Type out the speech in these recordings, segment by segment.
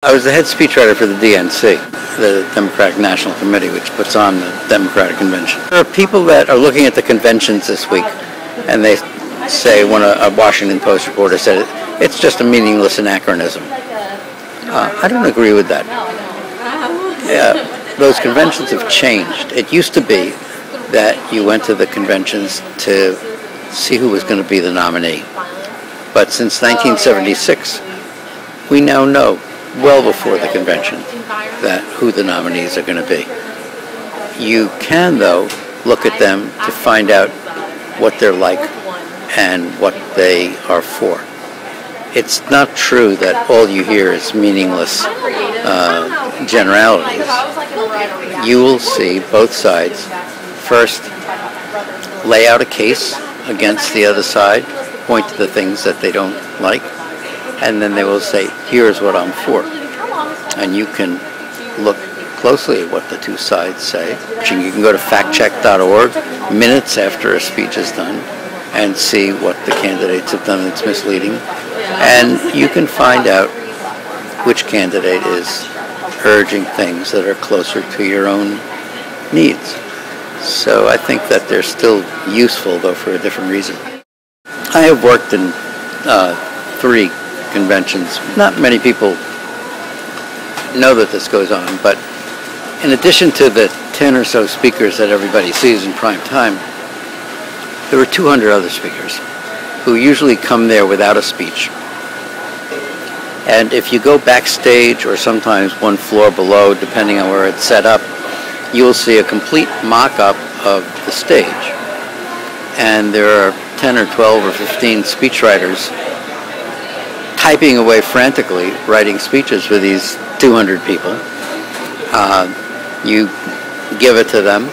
I was the head speechwriter for the DNC, the Democratic National Committee, which puts on the Democratic Convention. There are people that are looking at the conventions this week, and they say, a Washington Post reporter said, it's just a meaningless anachronism. I don't agree with that. Those conventions have changed. It used to be that you went to the conventions to see who was going to be the nominee. But since 1976, we now know, well before the convention, that who the nominees are going to be. You can, though, look at them to find out what they're like and what they are for. It's not true that all you hear is meaningless generalities. You will see both sides first lay out a case against the other side, point to the things that they don't like, and then they will say, here's what I'm for. And you can look closely at what the two sides say. You can go to factcheck.org minutes after a speech is done and see what the candidates have done that's misleading. And you can find out which candidate is urging things that are closer to your own needs. So I think that they're still useful, though for a different reason. I have worked in 3 conventions. Not many people know that this goes on, but in addition to the 10 or so speakers that everybody sees in prime time, there were 200 other speakers who usually come there without a speech. And if you go backstage or sometimes one floor below, depending on where it's set up, you will see a complete mock-up of the stage. And there are 10 or 12 or 15 speechwriters typing away frantically, writing speeches for these 200 people. You give it to them.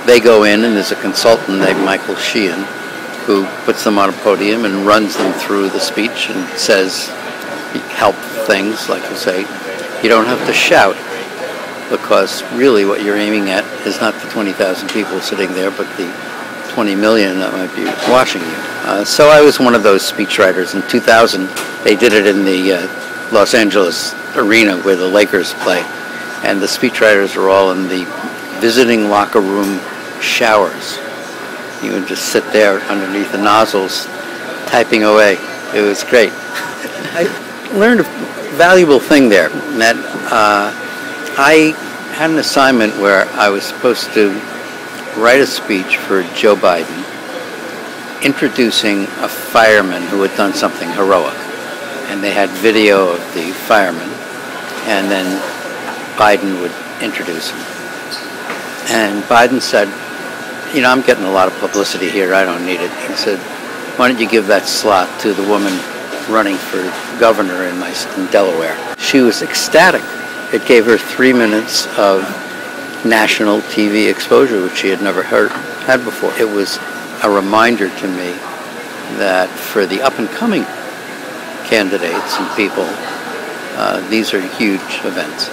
They go in, and there's a consultant named Michael Sheehan who puts them on a podium and runs them through the speech and says help things, like you say. You don't have to shout, because really what you're aiming at is not the 20,000 people sitting there, but the 20 million that might be watching you. So I was one of those speechwriters. In 2000, they did it in the Los Angeles arena where the Lakers play, and the speechwriters are all in the visiting locker room showers. You would just sit there underneath the nozzles, typing away. It was great. I learned a valuable thing there, that I had an assignment where I was supposed to write a speech for Joe Biden, introducing a fireman who had done something heroic. And they had video of the fireman, and then Biden would introduce him. And Biden said, I'm getting a lot of publicity here, I don't need it. He said, why don't you give that slot to the woman running for governor in Delaware. She was ecstatic. It gave her 3 minutes of national TV exposure, which she had never had before. It was a reminder to me that for the up-and-coming candidates and people, these are huge events.